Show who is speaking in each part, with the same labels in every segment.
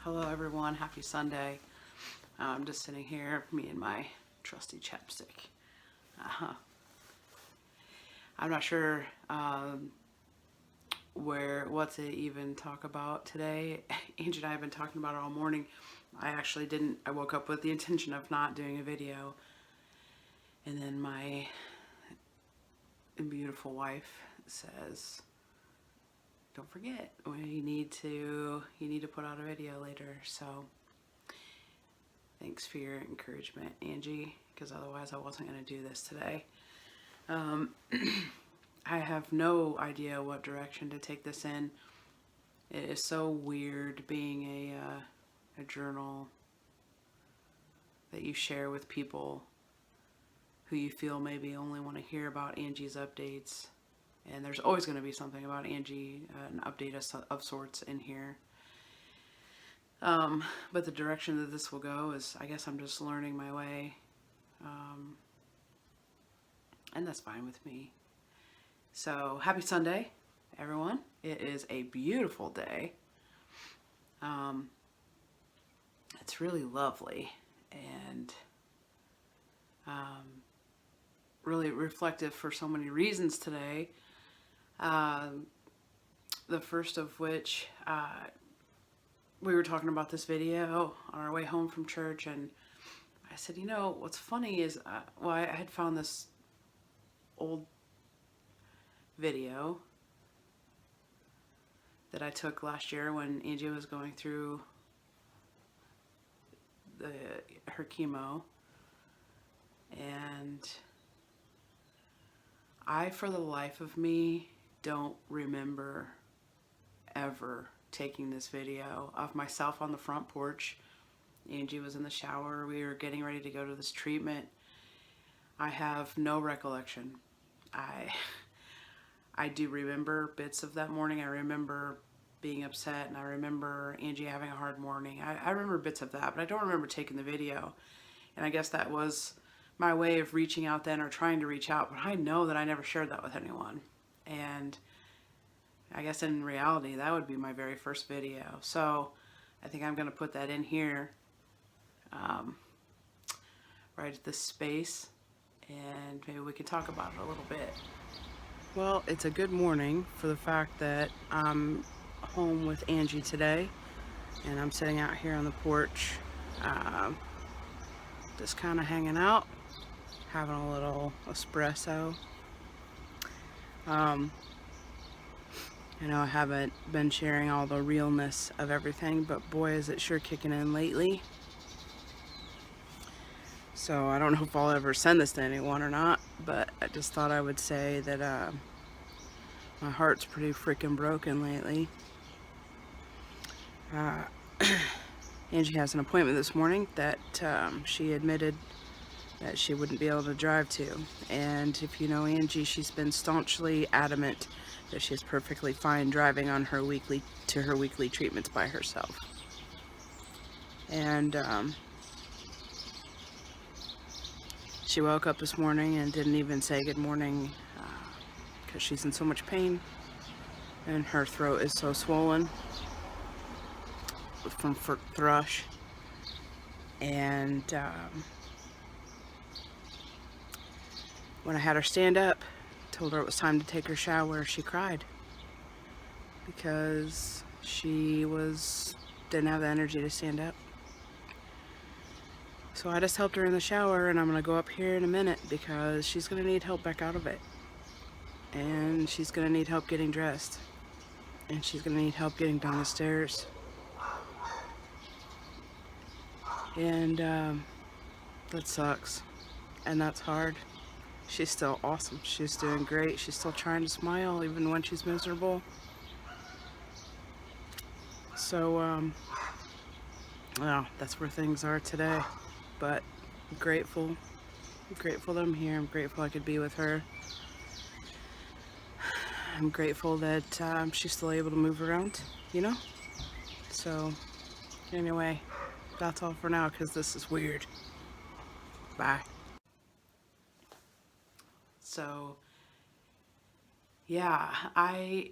Speaker 1: Hello everyone, happy Sunday. I'm just sitting here, me and my trusty chapstick. I'm not sure what to even talk about today. Angie and I have been talking about it all morning. I woke up with the intention of not doing a video, and then my beautiful wife says, don't forget, you need to put out a video later. So thanks for your encouragement, Angie, because otherwise I wasn't going to do this today. I have no idea what direction to take this in. It is so weird being a journal that you share with people who you feel maybe only want to hear about Angie's updates. And there's always going to be something about Angie, an update of sorts in here. But the direction that this will go is, I guess I'm just learning my way. And that's fine with me. So happy Sunday, everyone. It is a beautiful day. It's really lovely and really reflective for so many reasons today. The first of which, we were talking about this video on our way home from church, and I said, you know, what's funny is, I had found this old video that I took last year when Angie was going through her chemo, and I, for the life of me, don't remember ever taking this video of myself on the front porch. Angie was in the shower. We were getting ready to go to this treatment. I have no recollection. I do remember bits of that morning. I remember being upset, and I remember Angie having a hard morning. I remember bits of that, but I don't remember taking the video. And I guess that was my way of reaching out then, or trying to reach out, but I know that I never shared that with anyone. And I guess in reality, that would be my very first video. So I think I'm going to put that in here, right at this space, and maybe we can talk about it a little bit. Well, it's a good morning for the fact that I'm home with Angie today, and I'm sitting out here on the porch, just kind of hanging out, having a little espresso. I know I haven't been sharing all the realness of everything, but boy, is it sure kicking in lately. So I don't know if I'll ever send this to anyone or not, but I just thought I would say that my heart's pretty freaking broken lately. Angie has an appointment this morning that she admitted that she wouldn't be able to drive to. And if you know Angie, she's been staunchly adamant that she's perfectly fine driving on her weekly treatments by herself. And she woke up this morning and didn't even say good morning, because she's in so much pain and her throat is so swollen from thrush. And when I had her stand up, told her it was time to take her shower, she cried because she didn't have the energy to stand up. So I just helped her in the shower, and I'm going to go up here in a minute because she's going to need help back out of it. And she's going to need help getting dressed. And she's going to need help getting down the stairs. And that sucks. And that's hard. She's still awesome. She's doing great. She's still trying to smile even when she's miserable. So, well, that's where things are today. But I'm grateful. I'm grateful that I'm here. I'm grateful I could be with her. I'm grateful that she's still able to move around, you know? So, anyway, that's all for now because this is weird. Bye. So, yeah, I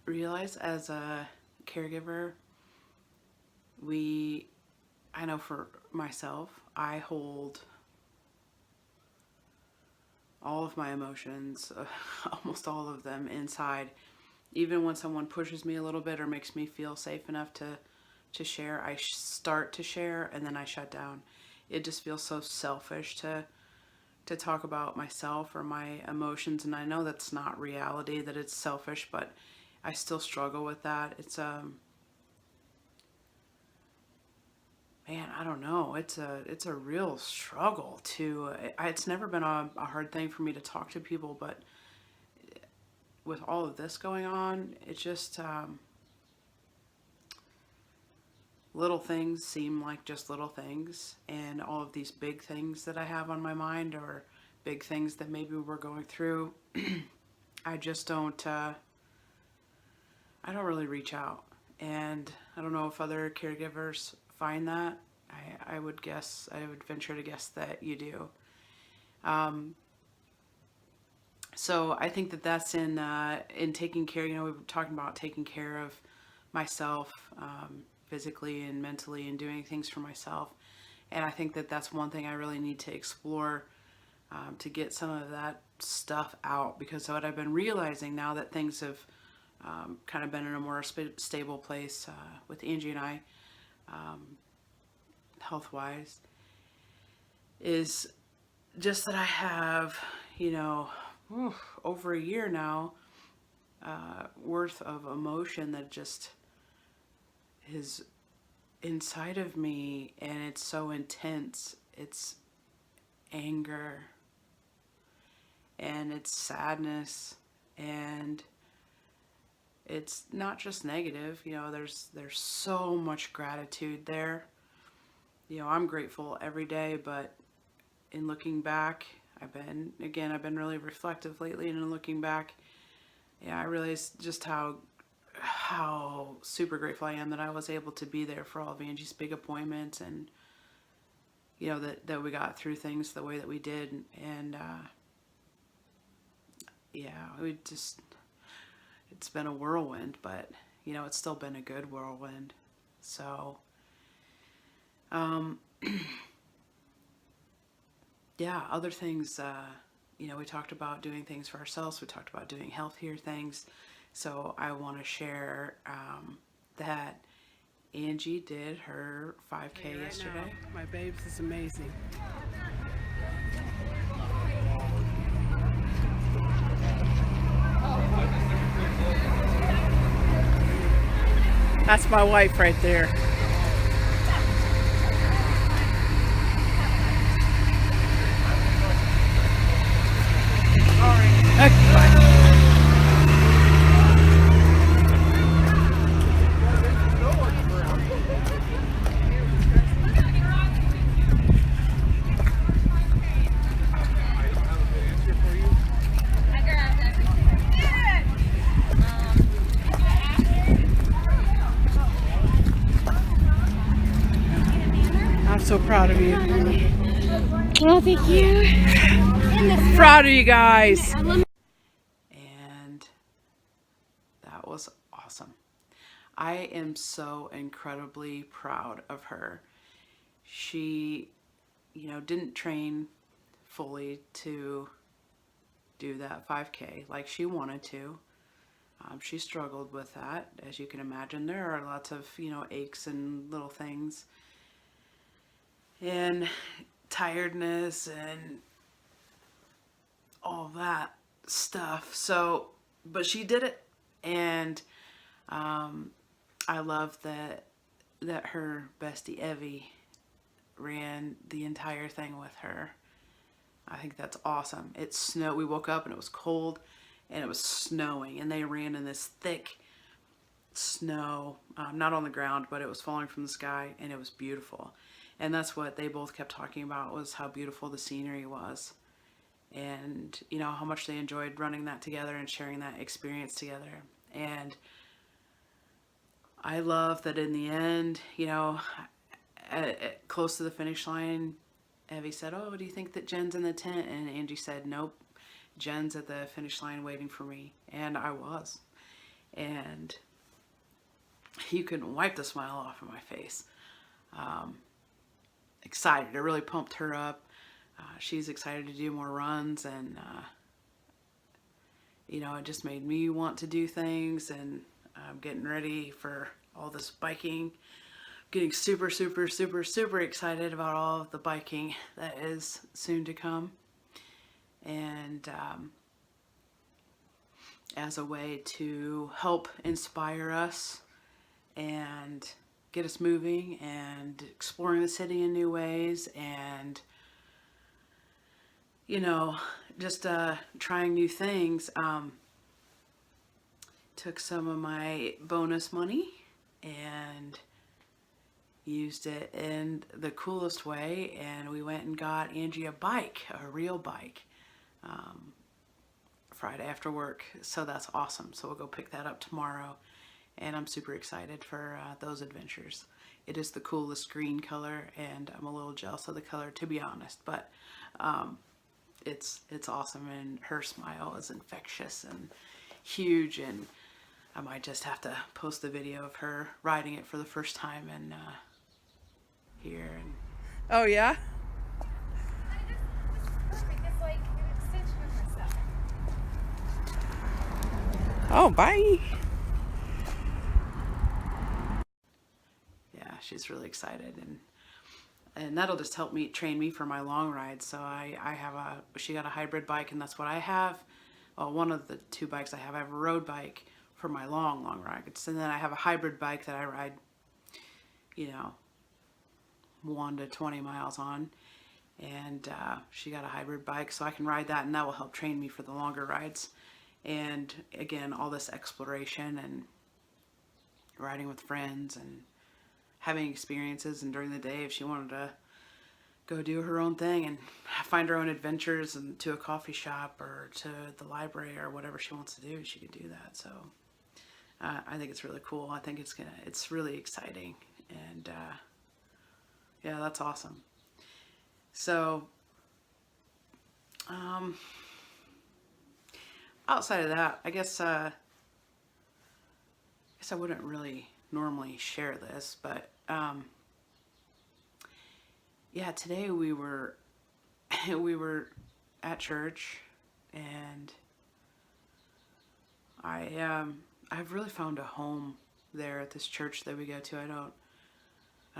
Speaker 1: realize as a caregiver, I know for myself, I hold all of my emotions, almost all of them inside. Even when someone pushes me a little bit or makes me feel safe enough to share, I start to share and then I shut down. It just feels so selfish to talk about myself or my emotions, and I know that's not reality, that it's selfish, but I still struggle with that. It's man, I don't know. It's a real struggle to. It's never been a hard thing for me to talk to people, but with all of this going on, it's just little things seem like just little things, and all of these big things that I have on my mind, or big things that maybe we're going through, I just don't. I don't really reach out, and I don't know if other caregivers find that. I would guess, I would venture to guess that you do. So I think that that's in taking care. You know, we were talking about taking care of myself, physically and mentally, and doing things for myself. And I think that that's one thing I really need to explore, to get some of that stuff out. Because what I've been realizing now that things have kind of been in a more stable place with Angie and I, health-wise, is just that I have, you know, over a year now worth of emotion that just is inside of me, and it's so intense. It's anger, and it's sadness, and it's not just negative. You know, there's so much gratitude there. You know, I'm grateful every day, but in looking back, I've been really reflective lately, and in looking back, yeah, I realized just how super grateful I am that I was able to be there for all of Angie's big appointments, and you know, that we got through things the way that we did. And yeah, it's been a whirlwind, but you know, it's still been a good whirlwind. So yeah, other things, you know, we talked about doing things for ourselves. We talked about doing healthier things. So I want to share that Angie did her 5K yesterday.
Speaker 2: Now, my babes is amazing. That's my wife right there. Okay, bye. I'm so proud of you.
Speaker 3: Well, thank you.
Speaker 2: Proud of you guys.
Speaker 1: And that was awesome. I am so incredibly proud of her. She, you know, didn't train fully to do that 5K like she wanted to. She struggled with that, as you can imagine. There are lots of, you know, aches and little things, and tiredness and all that stuff. So, but she did it, and I love that her bestie Evie ran the entire thing with her. I think that's awesome. It snowed. We woke up and it was cold, and it was snowing, and they ran in this thick snow, not on the ground, but it was falling from the sky, and it was beautiful. And that's what they both kept talking about, was how beautiful the scenery was, and you know, how much they enjoyed running that together and sharing that experience together. And I love that in the end, you know, close to the finish line, Evie said, "Oh, do you think that Jen's in the tent?" And Angie said, "Nope, Jen's at the finish line waiting for me." And I was. And you couldn't wipe the smile off of my face. Excited. It really pumped her up. She's excited to do more runs, and you know, it just made me want to do things, and I'm getting ready for all this biking. Getting super, super, super, super excited about all of the biking that is soon to come. And as a way to help inspire us and get us moving and exploring the city in new ways, and you know, just trying new things. Took some of my bonus money and used it in the coolest way, and we went and got Angie a bike, a real bike, Friday after work. So that's awesome. So we'll go pick that up tomorrow, and I'm super excited for those adventures. It is the coolest green color, and I'm a little jealous of the color, to be honest, but it's awesome, and her smile is infectious and huge, and I might just have to post the video of her riding it for the first time and here. And
Speaker 2: Oh, yeah?
Speaker 3: It's like an extension of myself.
Speaker 2: Oh, bye.
Speaker 1: yeah, she's really excited, and that'll just help me train me for my long rides. So she got a hybrid bike, and that's what I have. Well, one of the two bikes I have a road bike for my long rides, and then I have a hybrid bike that I ride, you know, 1 to 20 miles on. And she got a hybrid bike, so I can ride that, and that will help train me for the longer rides. And again, all this exploration and riding with friends and having experiences, and during the day, if she wanted to go do her own thing and find her own adventures and to a coffee shop or to the library or whatever she wants to do, she could do that. So I think it's really cool. I think it's really exciting, and yeah, that's awesome. So outside of that, I guess I wouldn't really normally share this, but yeah, today we were at church, and I've really found a home there at this church that we go to. I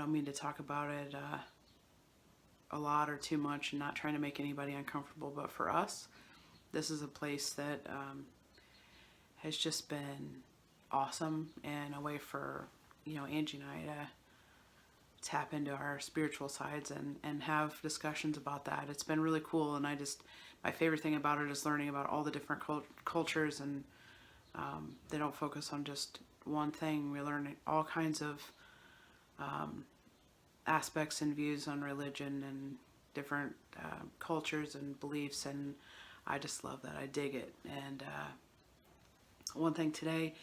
Speaker 1: don't mean to talk about it a lot or too much, and not trying to make anybody uncomfortable, but for us, this is a place that has just been awesome, and a way for, you know, Angie and I to tap into our spiritual sides and have discussions about that. It's been really cool, and my favorite thing about it is learning about all the different cultures, and they don't focus on just one thing. We learn all kinds of aspects and views on religion and different cultures and beliefs, and I just love that. I dig it. And one thing today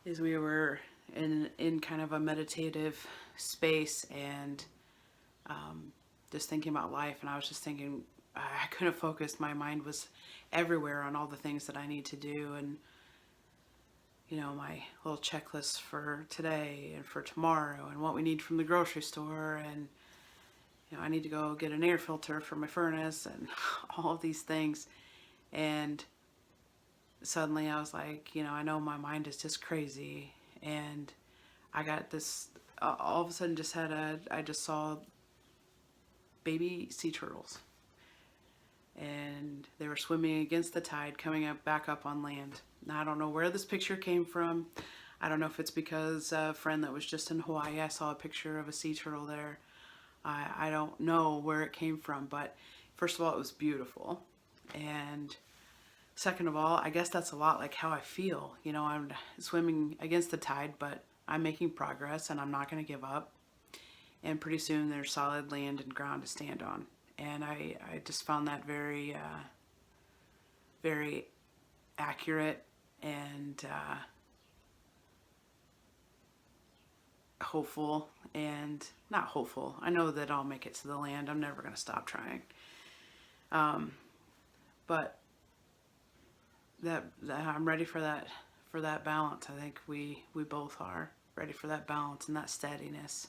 Speaker 1: is we were in kind of a meditative space, and just thinking about life, and I was just thinking, I couldn't focus. My mind was everywhere on all the things that I need to do, and you know, my little checklist for today and for tomorrow, and what we need from the grocery store, and you know, I need to go get an air filter for my furnace, and all of these things. And suddenly I was like, you know, I know my mind is just crazy, and I got this, all of a sudden I just saw baby sea turtles, and they were swimming against the tide, coming back up on land. Now, I don't know where this picture came from. I don't know if it's because a friend that was just in Hawaii, I saw a picture of a sea turtle there. I don't know where it came from, but first of all, it was beautiful. And second of all, I guess that's a lot like how I feel. You know, I'm swimming against the tide, but I'm making progress, and I'm not going to give up. And pretty soon there's solid land and ground to stand on. And I just found that very, very accurate, and hopeful, and not hopeful. I know that I'll make it to the land. I'm never going to stop trying. But that I'm ready for that balance. I think we both are. ready for that balance and that steadiness.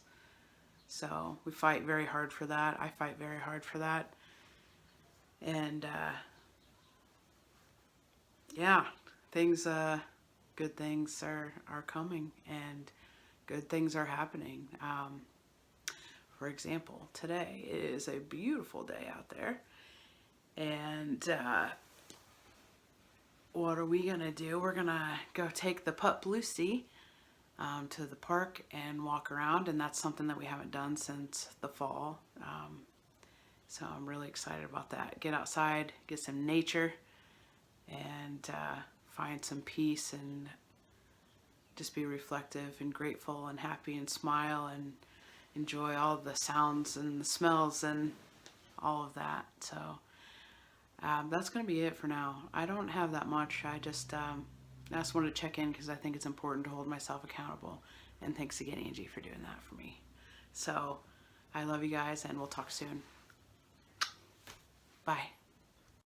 Speaker 1: So we fight very hard for that. I fight very hard for that. And yeah, things, good things are coming, and good things are happening. For example, today is a beautiful day out there, and what are we gonna do? We're gonna go take the pup Lucy to the park and walk around, and that's something that we haven't done since the fall. So I'm really excited about that. Get outside, get some nature, and find some peace, and just be reflective and grateful and happy and smile and enjoy all the sounds and the smells and all of that. So that's going to be it for now. I don't have that much. I just wanted to check in because I think it's important to hold myself accountable. And thanks again, Angie, for doing that for me. So I love you guys, and we'll talk soon. Bye.